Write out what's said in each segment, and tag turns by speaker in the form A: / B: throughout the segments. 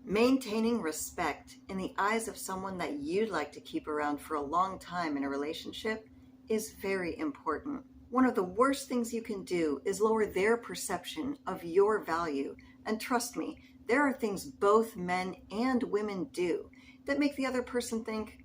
A: Maintaining respect in the eyes of someone that you'd like to keep around for a long time in a relationship is very important. One of the worst things you can do is lower their perception of your value. And trust me, there are things both men and women do that make the other person think,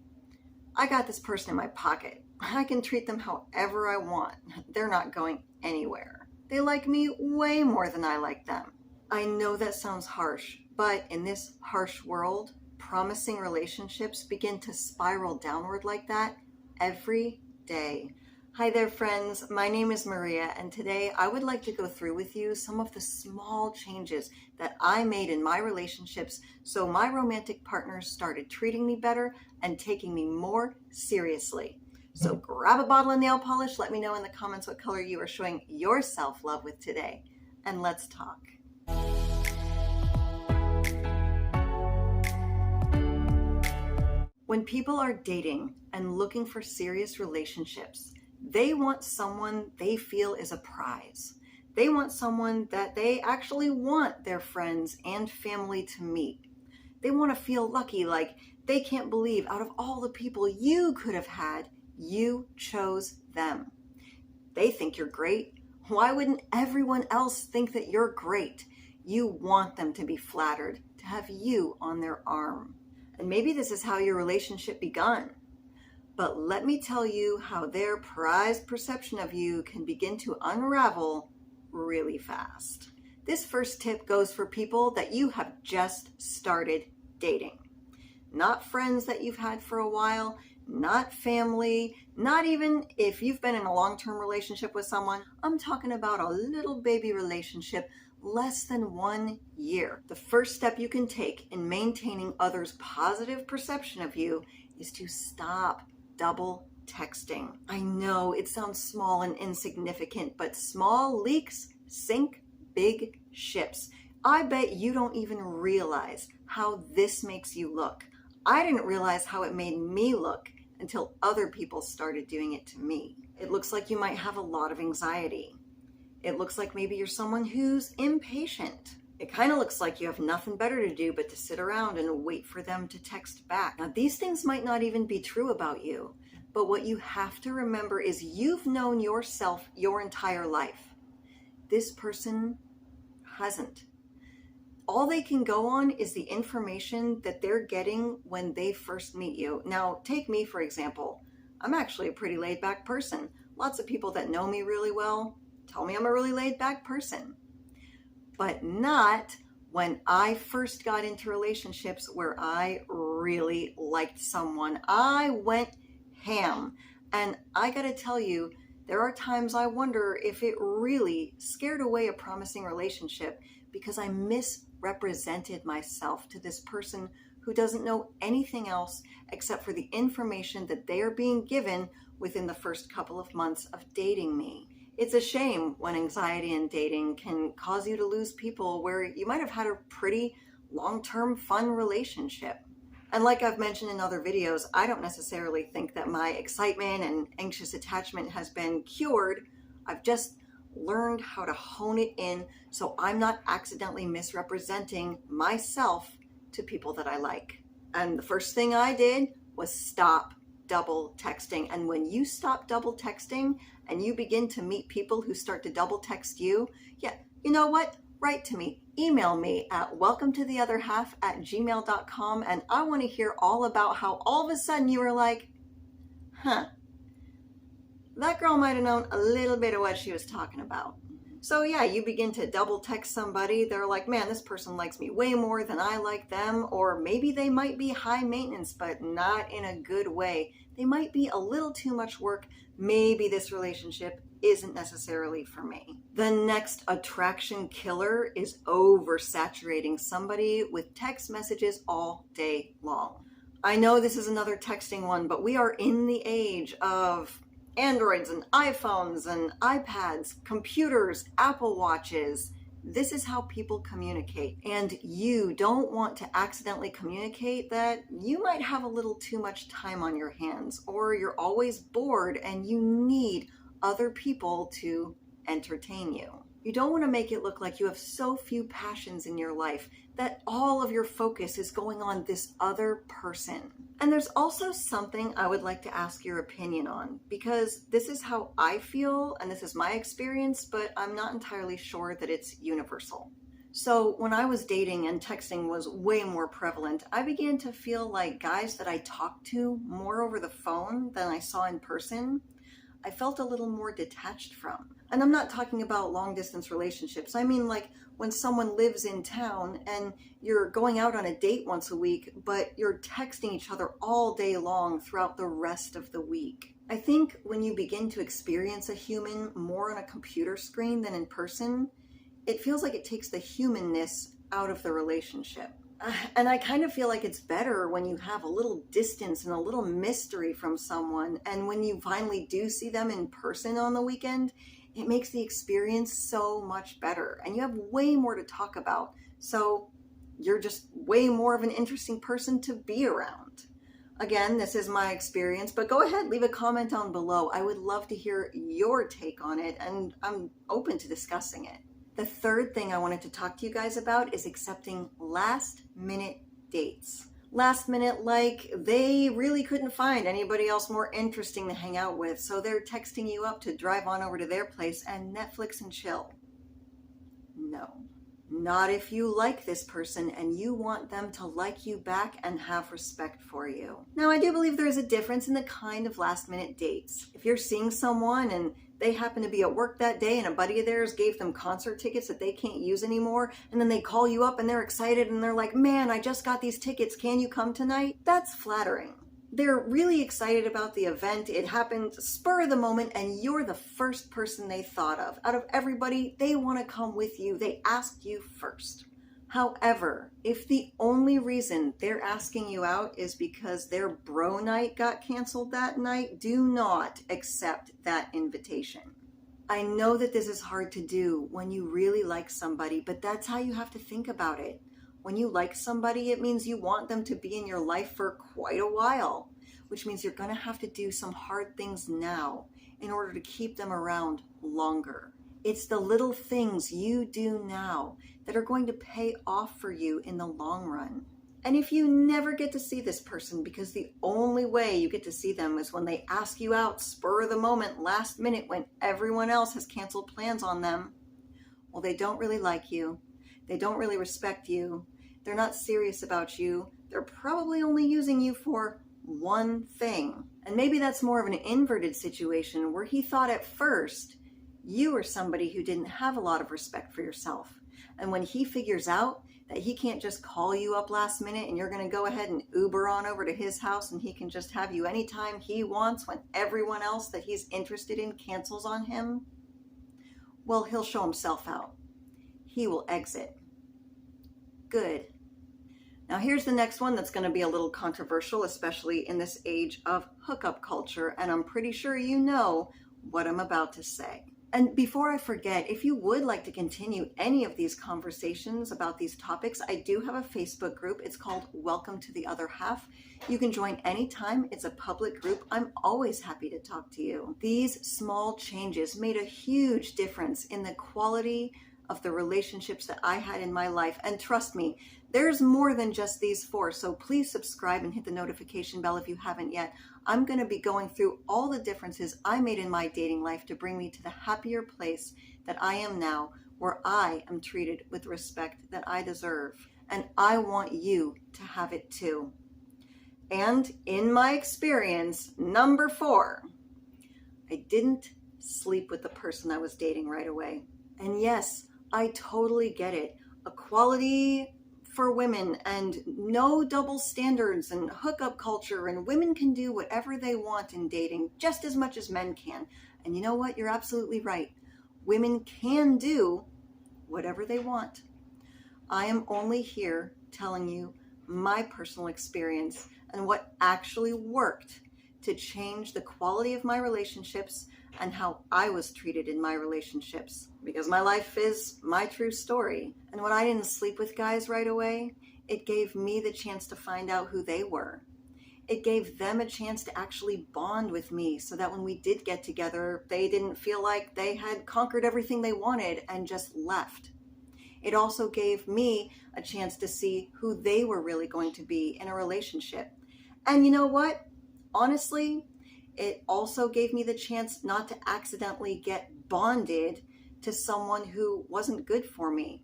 A: I got this person in my pocket. I can treat them however I want. They're not going anywhere. They like me way more than I like them. I know that sounds harsh, but in this harsh world, promising relationships begin to spiral downward like that every day. Hi there, friends. My name is Maria, and today I would like to go through with you some of the small changes that I made in my relationships so my romantic partners started treating me better and taking me more seriously. So grab a bottle of nail polish, let me know in the comments what color you are showing your self-love with today, and let's talk. When people are dating and looking for serious relationships, they want someone they feel is a prize. They want someone that they actually want their friends and family to meet. They want to feel lucky, like they can't believe out of all the people you could have had, you chose them. They think you're great. Why wouldn't everyone else think that you're great? You want them to be flattered, to have you on their arm. And maybe this is how your relationship began. But let me tell you how their prized perception of you can begin to unravel really fast. This first tip goes for people that you have just started dating. Not friends that you've had for a while, not family, not even if you've been in a long-term relationship with someone. I'm talking about a little baby relationship less than 1 year. The first step you can take in maintaining others' positive perception of you is to stop double texting. I know it sounds small and insignificant, but small leaks sink big ships. I bet you don't even realize how this makes you look. I didn't realize how it made me look until other people started doing it to me. It looks like you might have a lot of anxiety. It looks like maybe you're someone who's impatient. It kind of looks like you have nothing better to do but to sit around and wait for them to text back. Now, these things might not even be true about you, but what you have to remember is you've known yourself your entire life. This person hasn't. All they can go on is the information that they're getting when they first meet you. Now, take me, for example. I'm actually a pretty laid-back person. Lots of people that know me really well tell me I'm a really laid-back person. But not when I first got into relationships where I really liked someone. I went ham. And I gotta tell you, there are times I wonder if it really scared away a promising relationship because I misrepresented myself to this person who doesn't know anything else except for the information that they are being given within the first couple of months of dating me. It's a shame when anxiety in dating can cause you to lose people where you might have had a pretty long-term fun relationship. And like I've mentioned in other videos, I don't necessarily think that my excitement and anxious attachment has been cured. I've just learned how to hone it in so I'm not accidentally misrepresenting myself to people that I like. And the first thing I did was stop double texting. And when you stop double texting and you begin to meet people who start to double text you, yeah, you know what? Write to me. Email me at welcometotheotherhalf@gmail.com, and I want to hear all about how all of a sudden you were like, that girl might have known a little bit of what she was talking about. So yeah, you begin to double text somebody. They're like, man, this person likes me way more than I like them. Or maybe they might be high maintenance, but not in a good way. They might be a little too much work. Maybe this relationship isn't necessarily for me. The next attraction killer is oversaturating somebody with text messages all day long. I know this is another texting one, but we are in the age of Androids and iPhones and iPads, computers, Apple Watches. This is how people communicate. And you don't want to accidentally communicate that you might have a little too much time on your hands, or you're always bored and you need other people to entertain you. You don't want to make it look like you have so few passions in your life that all of your focus is going on this other person. And there's also something I would like to ask your opinion on, because this is how I feel and this is my experience, but I'm not entirely sure that it's universal. So when I was dating and texting was way more prevalent, I began to feel like guys that I talked to more over the phone than I saw in person, I felt a little more detached from. And I'm not talking about long distance relationships. I mean, like when someone lives in town and you're going out on a date once a week, but you're texting each other all day long throughout the rest of the week. I think when you begin to experience a human more on a computer screen than in person, it feels like it takes the humanness out of the relationship. And I kind of feel like it's better when you have a little distance and a little mystery from someone. And when you finally do see them in person on the weekend, it makes the experience so much better. And you have way more to talk about. So you're just way more of an interesting person to be around. Again, this is my experience, but go ahead, leave a comment down below. I would love to hear your take on it, and I'm open to discussing it. The third thing I wanted to talk to you guys about is accepting last-minute dates. Last minute, like they really couldn't find anybody else more interesting to hang out with, so they're texting you up to drive on over to their place and Netflix and chill. No. Not if you like this person and you want them to like you back and have respect for you. Now, I do believe there's a difference in the kind of last-minute dates. If you're seeing someone and they happen to be at work that day and a buddy of theirs gave them concert tickets that they can't use anymore, and then they call you up and they're excited and they're like, man, I just got these tickets, can you come tonight? That's flattering. They're really excited about the event. It happened spur of the moment and you're the first person they thought of. Out of everybody, they want to come with you. They asked you first. However, if the only reason they're asking you out is because their bro night got canceled that night, do not accept that invitation. I know that this is hard to do when you really like somebody, but that's how you have to think about it. When you like somebody, it means you want them to be in your life for quite a while, which means you're going to have to do some hard things now in order to keep them around longer. It's the little things you do now that are going to pay off for you in the long run. And if you never get to see this person because the only way you get to see them is when they ask you out spur of the moment, last minute, when everyone else has canceled plans on them, well, they don't really like you. They don't really respect you. They're not serious about you. They're probably only using you for one thing. And maybe that's more of an inverted situation where he thought at first you were somebody who didn't have a lot of respect for yourself. And when he figures out that he can't just call you up last minute and you're going to go ahead and Uber on over to his house and he can just have you anytime he wants when everyone else that he's interested in cancels on him, well, he'll show himself out. He will exit. Good. Now here's the next one that's going to be a little controversial, especially in this age of hookup culture, and I'm pretty sure you know what I'm about to say. And before I forget, if you would like to continue any of these conversations about these topics, I do have a Facebook group. It's called Welcome to the Other Half. You can join anytime. It's a public group. I'm always happy to talk to you. These small changes made a huge difference in the quality of the relationships that I had in my life. And trust me, there's more than just these four. So please subscribe and hit the notification bell if you haven't yet. I'm going to be going through all the differences I made in my dating life to bring me to the happier place that I am now, where I am treated with respect that I deserve. And I want you to have it too. And in my experience, number 4, I didn't sleep with the person I was dating right away. And yes, I totally get it. Equality for women and no double standards and hookup culture, and women can do whatever they want in dating just as much as men can. And you know what? You're absolutely right. Women can do whatever they want. I am only here telling you my personal experience and what actually worked to change the quality of my relationships and how I was treated in my relationships, because my life is my true story. And when I didn't sleep with guys right away, it gave me the chance to find out who they were. It gave them a chance to actually bond with me so that when we did get together, they didn't feel like they had conquered everything they wanted and just left. It also gave me a chance to see who they were really going to be in a relationship. And you know what? Honestly, it also gave me the chance not to accidentally get bonded to someone who wasn't good for me,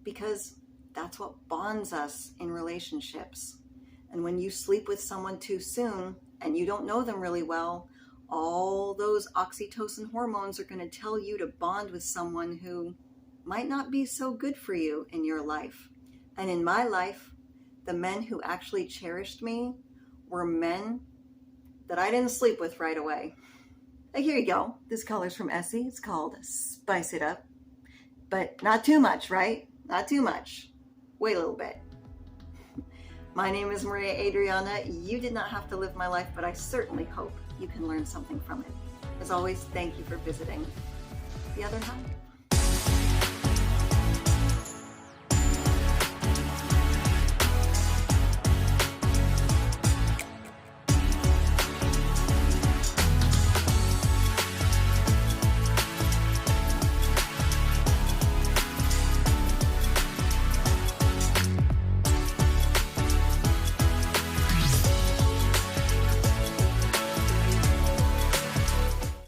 A: because that's what bonds us in relationships. And when you sleep with someone too soon and you don't know them really well, all those oxytocin hormones are going to tell you to bond with someone who might not be so good for you in your life. And in my life, the men who actually cherished me were men that I didn't sleep with right away. Here you go. This color's from Essie. It's called Spice It Up. But not too much, right? Not too much. Wait a little bit. My name is Maria Adrianna. You did not have to live my life, but I certainly hope you can learn something from it. As always, thank you for visiting The Other Half.